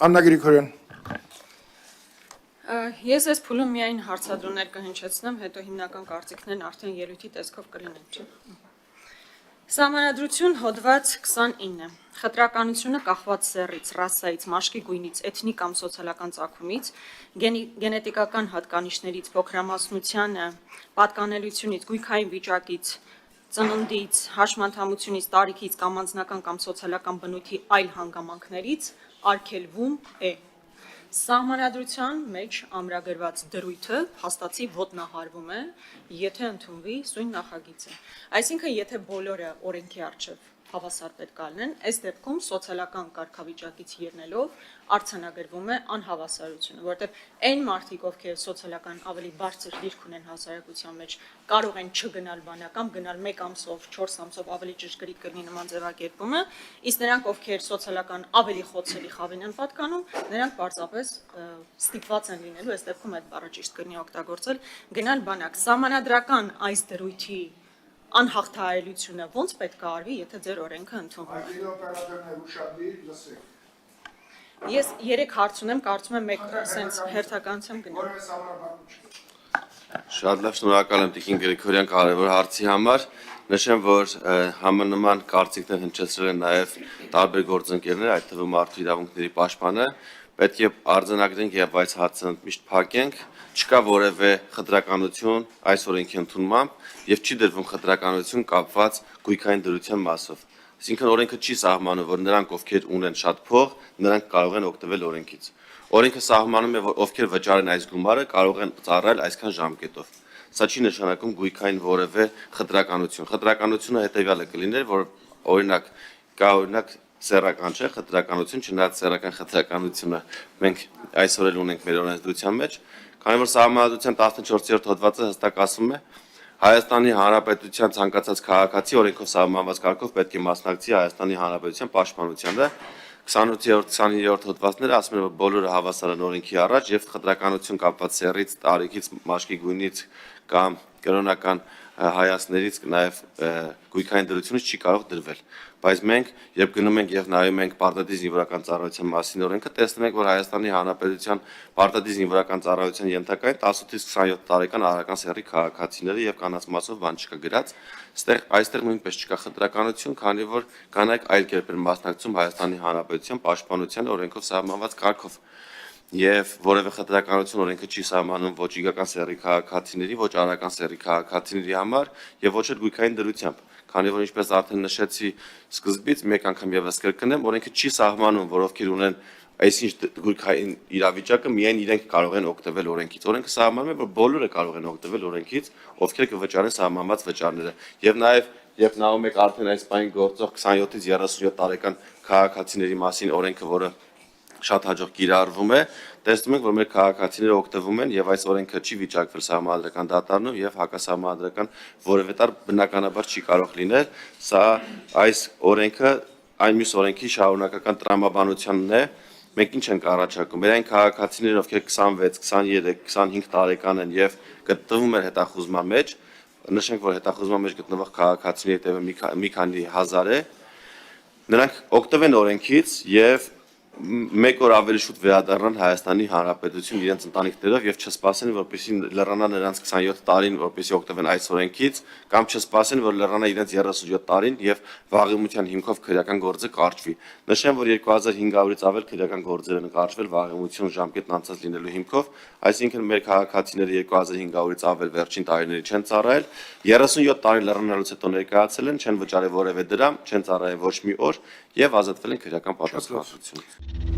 Աննա Գրիգորյան։ Ես այս փուլում միայն հարցադրումներ կհնչեցնեմ, հետո հիմնական կարծիքներն արդեն ելույթի տեսքով կլինեն, չէ՞։ Սահմանադրություն հոդված 29. Խտրականությունը կախված սեռից, ռասայից, մաշկի գույնից, էթնիկ կամ սոցիալական ծագումից, գենետիկական հատկանիշներից, փոքրամասնությանը, պատկանելությունից, գույքային վիճակից, ծննդից, հաշմանդամությունից, տարիքից կամ անձնական կամ սոցիալական բնույթի այլ հանգամանքներից արգելվում է։ Սահմանադրության մեջ ամրագրված դրույթը փաստացի ոտնահարվում է, եթե ընդունվի սույն նախագիծը։ Այսինքն, եթե բոլորը օրենքի առջև հավասար պետք է լինեն, այս դեպքում սոցիալական կարգավիճակից ելնելով արձանագրվում է անհավասարությունը, որտեղ այն մարդիկ, ովքեր սոցիալական ավելի բարձր դիրք ունեն հասարակության մեջ, կարող են չգնալ բանական, գնալ 1 ամսով, 4 ամսով ավելի ճշգրիտ կլինի նման ձևակերպումը, իսկ նրանք, ովքեր սոցիալական ավելի խոցելի խավին են պատկանում, նրանք պարզապես ստիպված են լինելու, այս դեպքում այդ բառը ճիշտ կլինի օգտագործել, գնալ բանակ։ Սահմանադրական այս դրույթի անհաղթահարելությունը ո՞նց պետք է արվի, եթե ձեր օրենքը ընդունվում է։ Օպերատորներ ուշադիր լսեք։ Ես 3 հարց ունեմ, կարծում եմ մեկ սենց հերթականությամբ գնամ։ Որևէ սահմանափակում չի։ Շատ լավ, շնորհակալ եմ Տիկին Գրիգորյան կարևոր հարցի համար։ Նշեմ, որ համանման կարծիքներ հնչեցրել են նաև տարբեր գործընկերներ, այդ թվում Մարդու իրավունքների պաշտպանը, պետք է արձանագրենք եւ այս հարցը միշտ փակենք, չկա որևէ խտրականություն այս օրենքի ընդունմամբ եւ չի դրվում խտրականություն կապված գույքային դրության մասով։ Այսինքն օրենքը չի սահմանում, որ նրանք, ովքեր ունեն շատ փող, նրանք կարող են օգտվել օրենքից։ Օրենքը սահմանում է, որ ովքեր վճարեն այս գումարը, կարող են ծառայել այսքան ժամկետով։ Սա չի նշանակում գույքային որևէ խտրականություն։ Խտրականությունը հետեւյալը կլիներ, որ օրինակ սեռական չէ, խտրականություն, չնայած սեռական խտրականությունը մենք այսօր էլ ունենք մեր օրենսդրության մեջ, քանի որ Սահմանադրության 14-րդ հոդվածը հստակ ասում է, Հայաստանի Հանրապետության ցանկացած քաղաքացի օրենքով սահմանված կարգով պետք է մասնակցի Հայաստանի Հանրապետության պաշտպանությանը։ 28-29-րդ հոդվածները ասում են, որ բոլորը հավասար են օրենքի առաջ եւ խտրականություն կապված սեռից, տարիքից, մաշկի գույնից կամ կրոնական հայացքներից նաև գույքային դրությունից չի կարող դրվել։ Բայց մենք, երբ գնում ենք եւ նայում ենք պարտադիր զինվորական ծառայության մասին օրենքը, տեսնում ենք, որ Հայաստանի Հանրապետության պարտադիր զինվորական ծառայության ենթակային 18-ից 27 տարեկան արարական սեռի քաղաքացիները եւ կանանց մասով բան չկա գրած, այստեղ նույնպես չկա խտրականություն, քանի որ կանայք այլ կերպ են մասնակցում Հայաստանի Հանրապետության պաշտպանության օրենքով սահմանված կարգով։ Եվ որևէ խտրականություն օրենքը չի սահմանում ոչ իգական սեռի քաղաքացիների, ոչ արարական սեռի քաղաքացիների համար եւ ոչ էլ գույքային դրությամբ, քանի որ ինչպես արդեն նշեցի սկզբից, մեկ անգամ եւս կրկնեմ, օրենքը չի սահմանում, որ ովքեր ունեն այսինչ գույքային իրավիճակը միայն իրենք կարող են օգտվել օրենքից։ Օրենքը սահմանում է, որ բոլորը կարող են օգտվել օրենքից, ովքեր կվճարեն սահմանված վճարները։ Եվ նաեւ երբ նայում եք արդեն այս պայն գործող 27-ից 37 տարեկան քաղաքացիների մասին օրենքը, որը շատ հաջող կիրառվում է, տեսնում ենք, որ մեր քաղաքացիները օգտվում են եւ այս օրենքը չի վիճակվել սահմանադրական դատարանում եւ հակասահմանադրական որևէ տար բնականաբար չի կարող լինել։ Սա այս օրենքը այն մյուս օրենքի շարունակական տրամաբանությունն է։ Մենք ինչ ենք առաջարկում։ Մեր այն քաղաքացիները, ովքեր 26, 23, 25 տարեկան են եւ գտնվում են հետախուզման մեջ, նշենք, որ հետախուզման մեջ գտնվող քաղաքացիների թիվը մի քանի հազար է, նրանք օգտվեն օրենքից եւ մեկ օր ավելի շուտ վերադառնան Հայաստանի Հանրապետություն իրենց ընտանիքներով եւ չսպասեն, որպեսզի լեռնանա նրանց 27 տարին, որպեսզի օգտվեն այս օրենքից, կամ չսպասեն, որ լեռնանա իրենց 37 տարին եւ վաղեմության հիմքով քրեական գործը կարճվի։ Նշեմ, որ 2500-ից ավել քրեական գործեր են կարճվել վաղեմություն ժամկետն անցած լինելու հիմքով, այսինքն մեր քաղաքացիները 2500-ից ավել վերջին տարիների չեն ծառայել, 37 տարի լեռնանալուց հետո ներկայացել են, չեն վճարել որևէ դրամ, չեն ծառայել ոչ մի օր եւ ազատվել են քրեական պատասխանատվությունից։